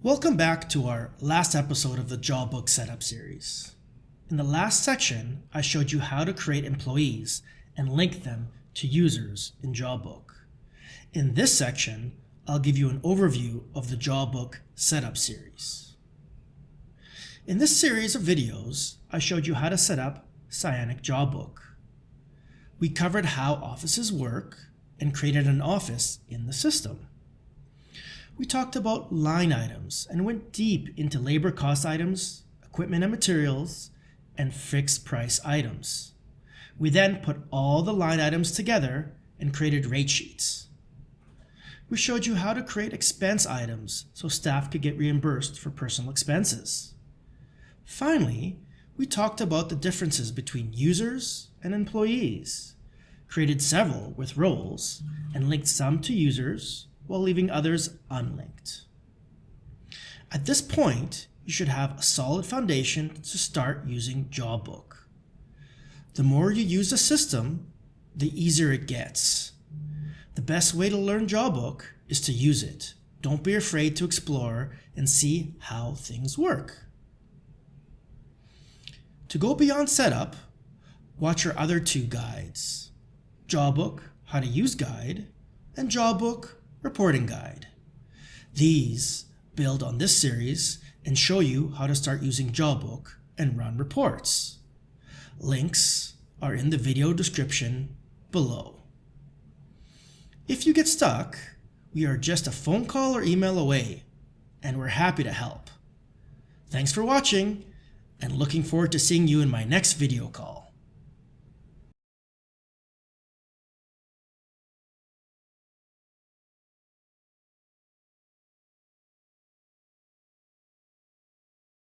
Welcome back to our last episode of the Jawbook Setup series. In the last section, I showed you how to create employees and link them to users in Jawbook. In this section, I'll give you an overview of the Jawbook Setup series. In this series of videos, I showed you how to set up Cyanic Jawbook. We covered how offices work and created an office in the system. We talked about line items and went deep into labor cost items, equipment and materials, and fixed price items. We then put all the line items together and created rate sheets. We showed you how to create expense items so staff could get reimbursed for personal expenses. Finally, we talked about the differences between users and employees, created several with roles, and linked some to users while leaving others unlinked. At this point, you should have a solid foundation to start using Jawbook. The more you use the system, the easier it gets. The best way to learn Jawbook is to use it. Don't be afraid to explore and see how things work. To go beyond setup, watch our other two guides, Jawbook How to Use Guide and Jawbook Reporting Guide. These build on this series and show you how to start using Jawbook and run reports. Links are in the video description below. If you get stuck, we are just a phone call or email away, and we're happy to help. Thanks for watching, and looking forward to seeing you in my next video call.